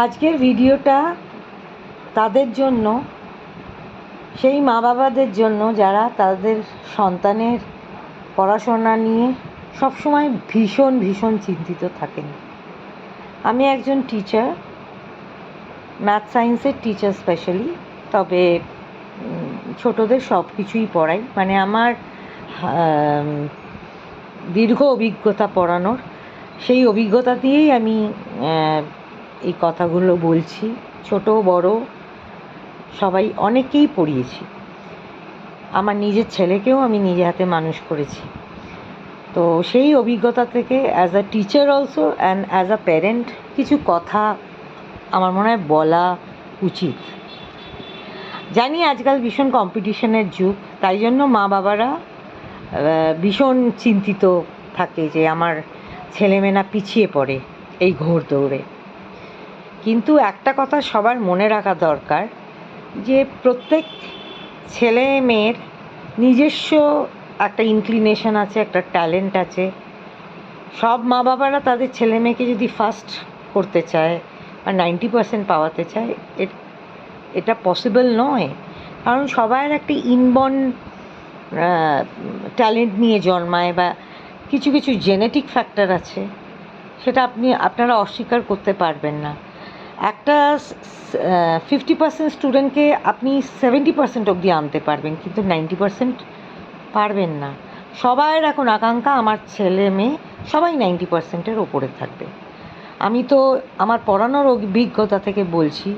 আজকের ভিডিওটা তাদের জন্য, সেই মা বাবাদের জন্য যারা তাদের সন্তানের পড়াশোনা নিয়ে সবসময় ভীষণ ভীষণ চিন্তিত থাকেন। আমি একজন টিচার, ম্যাথ সায়েন্সের টিচার স্পেশালি, তবে ছোটদের সব কিছুই পড়াই। মানে আমার দীর্ঘ অভিজ্ঞতা পড়ানোর, সেই অভিজ্ঞতা দিয়েই আমি এই কথাগুলো বলছি। ছোট বড় সবাই, অনেকেই পড়িয়েছি। আমার নিজের ছেলেকেও আমি নিজে হাতে মানুষ করেছি। তো সেই অভিজ্ঞতা থেকে as a teacher also and as a parent কিছু কথা আমার মনে হয় বলা উচিত। জানি আজকাল ভীষণ কম্পিটিশনের যুগ, তাই জন্য মা বাবারা ভীষণ চিন্তিত থাকে যে আমার ছেলেমেয়েরা পিছিয়ে পড়ে এই ঘোড়দৌড়ে। কিন্তু একটা কথা সবার মনে রাখা দরকার, যে প্রত্যেক ছেলে মেয়ের নিজস্ব একটা ইনক্লিনেশন আছে, একটা ট্যালেন্ট আছে। সব মা বাবারা তাদের ছেলে মেয়েকে যদি ফার্স্ট করতে চায় বা 90% পাওয়াতে চায়, এটা পসিবল নয়। কারণ সবার একটা ইনবর্ন ট্যালেন্ট নিয়ে জন্মায়, বা কিছু কিছু জেনেটিক ফ্যাক্টর আছে, সেটা আপনারা অস্বীকার করতে পারবেন না। একটা 50% স্টুডেন্টকে আপনি 70% অবধি আনতে পারবেন, কিন্তু 90% পারবেন না। সবার এখন আকাঙ্ক্ষা আমার ছেলে মেয়ে সবাই 90%-এর ওপরে থাকবে। আমি তো আমার পড়ানোর অভিজ্ঞতা থেকে বলছি,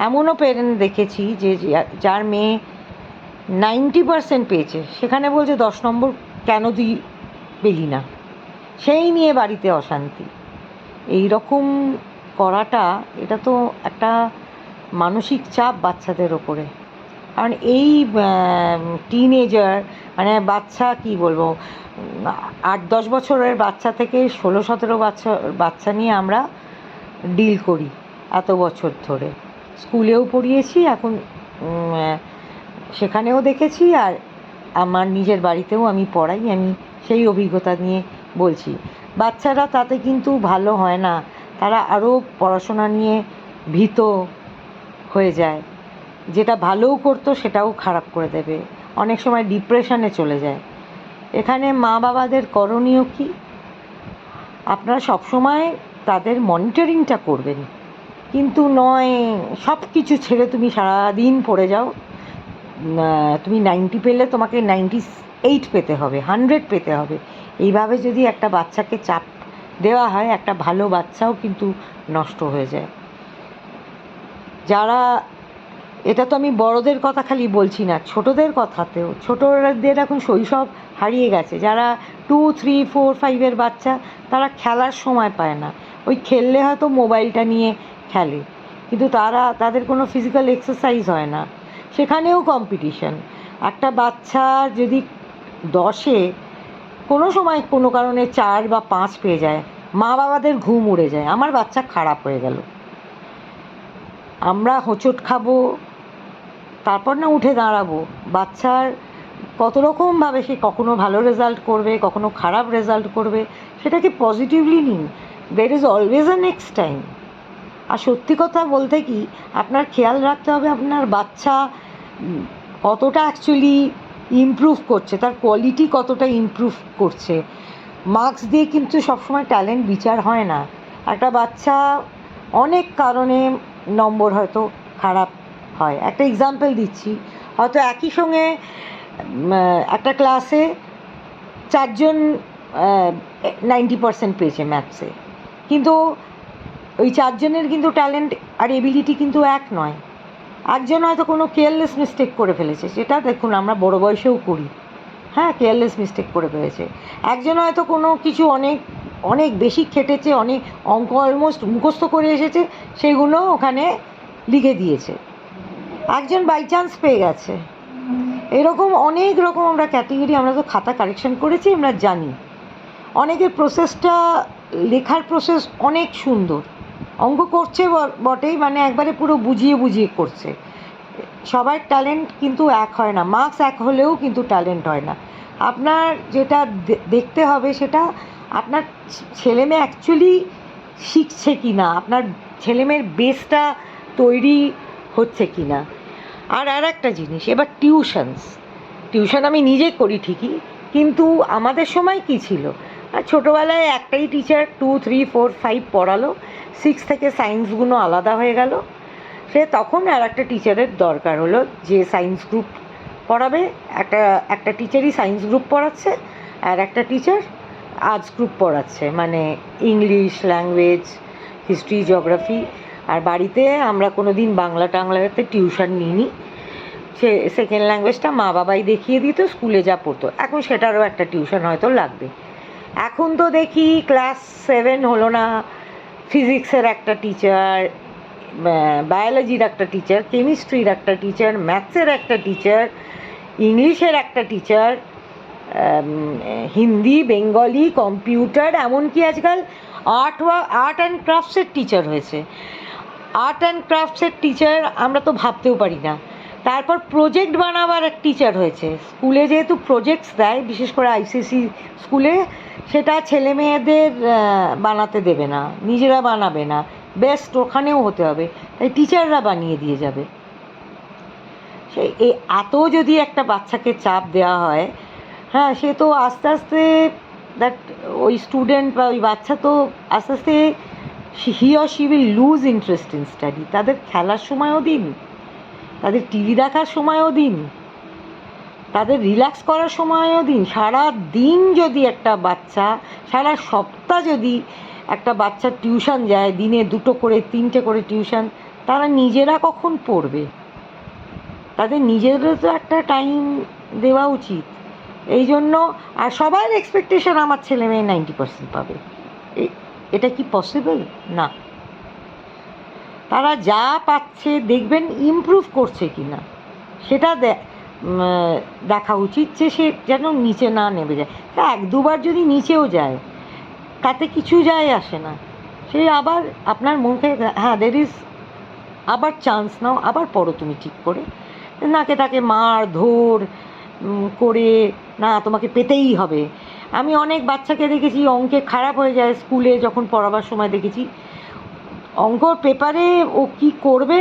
এমনও প্যারেন্ট দেখেছি যে যার মেয়ে 90% পেয়েছে, সেখানে বলছে 10 নম্বর কেন তুই পেলি না, সেই নিয়ে বাড়িতে অশান্তি। এই রকম করাটা, এটা তো একটা মানসিক চাপ বাচ্চাদের ওপরে। কারণ এই টিনেজার, মানে বাচ্চা, কি বলবো, 8-10 বছরের বাচ্চা থেকে 16-17 বাচ্চা নিয়ে আমরা ডিল করি এত বছর ধরে। স্কুলেও পড়িয়েছি, এখন সেখানেও দেখেছি, আর আমার নিজের বাড়িতেও আমি পড়াই। আমি সেই অভিজ্ঞতা নিয়ে বলছি। বাচ্চারা তাতে কিন্তু ভালো হয় না, তারা আরও পড়াশোনা নিয়ে ভীত হয়ে যায়। যেটা ভালোও করতো সেটাও খারাপ করে দেবে, অনেক সময় ডিপ্রেশনে চলে যায়। এখানে মা বাবাদের করণীয় কি? আপনারা সবসময় তাদের মনিটরিংটা করবেন, কিন্তু নয় সব কিছু ছেড়ে তুমি সারাদিন পড়ে যাও, তুমি 90 পেলে তোমাকে 98 পেতে হবে, 100 পেতে হবে। এইভাবে যদি একটা বাচ্চাকে চাপ দেওয়া হয়, একটা ভালো বাচ্চাও কিন্তু নষ্ট হয়ে যায়। যারা, এটা তো আমি বড়দের কথা খালি বলছি না, ছোটদের কথাতেও, ছোটদের এখন শৈশব হারিয়ে গেছে। যারা 2, 3, 4, 5-এর বাচ্চা, তারা খেলার সময় পায় না। ওই খেললে হয়তো মোবাইলটা নিয়ে খেলে, কিন্তু তাদের কোনো ফিজিক্যাল এক্সারসাইজ হয় না। সেখানেও কম্পিটিশন। একটা বাচ্চা যদি 10-এ কোনো সময় কোনো কারণে 4 বা 5 পেয়ে যায়, মা বাবাদের ঘুম উড়ে যায়, আমার বাচ্চা খারাপ হয়ে গেল। আমরা হোঁচট খাবো, তারপর না উঠে দাঁড়াবো। বাচ্চার কত রকমভাবে সে কখনো ভালো রেজাল্ট করবে, কখনো খারাপ রেজাল্ট করবে, সেটাকে পজিটিভলি নিন। There is always a next time. আর সত্যি কথা বলতে কি, আপনার খেয়াল রাখতে হবে আপনার বাচ্চা কতটা অ্যাকচুয়ালি ইমপ্রুভ করছে, তার কোয়ালিটি কতটা ইমপ্রুভ করছে। মার্কস দিয়ে কিন্তু সবসময় ট্যালেন্ট বিচার হয় না। একটা বাচ্চা অনেক কারণে নম্বর হয়তো খারাপ হয়। একটা এক্সাম্পল দিচ্ছি, হয়তো একই সঙ্গে একটা ক্লাসে 4 জন 90% পেয়েছে ম্যাথসে, কিন্তু ওই 4 জনের কিন্তু ট্যালেন্ট আর এবিলিটি কিন্তু এক নয়। একজন হয়তো কোনো কেয়ারলেস মিস্টেক করে ফেলেছে, সেটা দেখুন আমরা বড় বয়সেও করি, হ্যাঁ, কেয়ারলেস মিস্টেক করে ফেলেছে। একজন হয়তো কোনো কিছু অনেক অনেক বেশি খেটেছে, অনেক অঙ্ক অলমোস্ট মুখস্থ করে এসেছে, সেগুলো ওখানে লিখে দিয়েছে। একজন বাই চান্স পেয়ে গেছে। এরকম অনেক রকম আমরা ক্যাটেগরি, আমরা তো খাতা কারেকশন করেছি, আমরা জানি। অনেকের প্রসেসটা, লেখার প্রসেস অনেক সুন্দর, অঙ্ক করছে বটেই, মানে একবারে পুরো বুঝিয়ে বুঝিয়ে করছে। সবার ট্যালেন্ট কিন্তু এক হয় না, মার্কস এক হলেও কিন্তু ট্যালেন্ট হয় না। আপনার যেটা দেখতে হবে, সেটা আপনার ছেলে মেয়ে অ্যাকচুয়ালি শিখছে কি না, আপনার ছেলেমেয়ের বেসটা তৈরি হচ্ছে কি না। আর একটা জিনিস, এবার টিউশন আমি নিজে করি ঠিকই, কিন্তু আমাদের সময় কি ছিল, আর ছোটোবেলায় একটাই টিচার 2, 3, 4, 5 পড়ালো, 6 থেকে সায়েন্সগুলো আলাদা হয়ে গেল। সে তখন আর একটা টিচারের দরকার হলো যে সায়েন্স গ্রুপ পড়াবে, একটা টিচারই সায়েন্স গ্রুপ পড়াচ্ছে আর একটা টিচার আর্টস গ্রুপ পড়াচ্ছে, মানে ইংলিশ ল্যাঙ্গুয়েজ, হিস্ট্রি, জিওগ্রাফি। আর বাড়িতে আমরা কোনো দিন বাংলা টাংলাতে টিউশন নিইনি, সে সেকেন্ড ল্যাঙ্গুয়েজটা মা বাবাই দেখিয়ে দিত, স্কুলে যা পড়তো। এখন সেটারও একটা টিউশন হয়তো লাগবে। এখন তো দেখি ক্লাস 7 হলো না, ফিজিক্সের একটা টিচার, বায়োলজির একটা টিচার, কেমিস্ট্রির একটা টিচার, ম্যাথসের একটা টিচার, ইংলিশের একটা টিচার, হিন্দি, বেঙ্গলি, কম্পিউটার, এমনকি আজকাল আর্ট অ্যান্ড ক্রাফটসের টিচার হয়েছে। আর্ট অ্যান্ড ক্রাফটসের টিচার আমরা তো ভাবতেও পারি না। তারপর প্রজেক্ট বানাবার এক টিচার হয়েছে। স্কুলে যেহেতু প্রজেক্টস দেয়, বিশেষ করে আইসিএসসি স্কুলে, সেটা ছেলে মেয়েদের বানাতে দেবে না, নিজেরা বানাবে না, বেস্ট ওখানেও হতে হবে, তাই টিচাররা বানিয়ে দিয়ে যাবে। সেই এত যদি একটা বাচ্চাকে চাপ দেওয়া হয়, হ্যাঁ, সে তো আস্তে আস্তে ওই স্টুডেন্ট বা ওই বাচ্চা তো আস্তে আস্তে he or she will lose interest in study. তাদের খেলার সময়ও দিন, তাদের টিভি দেখার সময়ও দিন, তাদের রিল্যাক্স করার সময়ও দিন। সারা দিন যদি একটা বাচ্চা, সারা সপ্তাহ যদি একটা বাচ্চা টিউশন যায়, দিনে 2 করে 3টে করে টিউশন, তারা নিজেরা কখন পড়বে? তাদের নিজেদেরও তো একটা টাইম দেওয়া উচিত। এই জন্য, আর সবার এক্সপেকটেশন আমার ছেলে মেয়ে 90% পাবে। এটা কি পসিবল? না। তারা যা পাচ্ছে দেখবেন ইমপ্রুভ করছে কি না, সেটা দেখা উচিত, যে সে যেন নিচে না নেমে যায়। তা 1-2বার যদি নিচেও যায় তাতে কিছু যায় আসে না। সে আবার আপনার মুখে, হ্যাঁ দের ইজ, আবার চান্স নাও, আবার পড়ো তুমি ঠিক করে। নাকে তাকে মার ধর করে, না তোমাকে পেতেই হবে। আমি অনেক বাচ্চাকে দেখেছি অঙ্কে খারাপ হয়ে যায়, স্কুলে যখন পড়াবার সময় দেখেছি অঙ্কর পেপারে ও কি করবে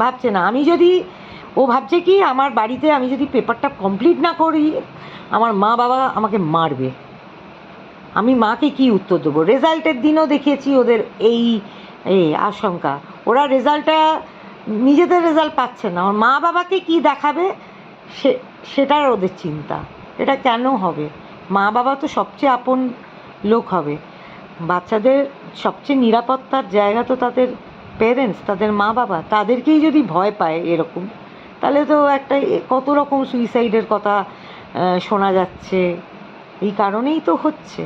ভাবছে না। ও ভাবছে কি, আমার বাড়িতে আমি যদি পেপারটা কমপ্লিট না করি আমার মা বাবা আমাকে মারবে, আমি মাকে কি উত্তর দেবো। রেজাল্টের দিনও দেখিয়েছি ওদের এই আশঙ্কা। ওরা নিজেদের রেজাল্ট পাচ্ছে না, ওর মা বাবাকে কি দেখাবে সেটার ওদের চিন্তা। এটা কেন হবে? মা বাবা তো সবচেয়ে আপন লোক হবে। বাচ্চাদের সবচেয়ে নিরাপত্তার জায়গা তো তাদের পেরেন্টস, তাদের মা বাবা। তাদেরকেই যদি ভয় পায় এরকম, তাহলে তো একটা কত রকম সুইসাইডের কথা শোনা যাচ্ছে। এই কারণেই তো হচ্ছে।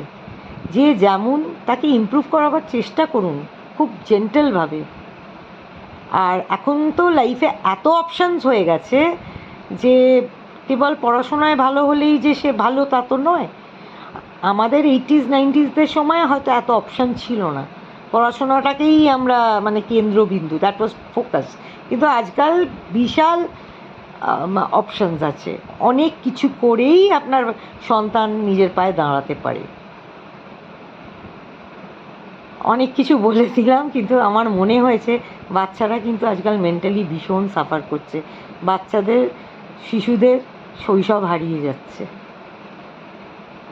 যে যেমন, তাকে ইমপ্রুভ করাবার চেষ্টা করুন খুব জেন্টেলভাবে। আর এখন তো লাইফে এত অপশানস হয়ে গেছে যে কেবল পড়াশোনায় ভালো হলেই যে সে ভালো তা তো নয়। আমাদের 80s 90sদের সময় হয়তো এত অপশান ছিল না, পড়াশোনাটাকেই আমরা মানে কেন্দ্রবিন্দু, দ্যাট ওয়াজ ফোকাস। কিন্তু আজকাল বিশাল অপশানস আছে, অনেক কিছু করেই আপনার সন্তান নিজের পায়ে দাঁড়াতে পারে। অনেক কিছু বলে দিলাম, কিন্তু আমার মনে হয়েছে বাচ্চারা কিন্তু আজকাল মেন্টালি ভীষণ সাফার করছে। শিশুদের শৈশব হারিয়ে যাচ্ছে।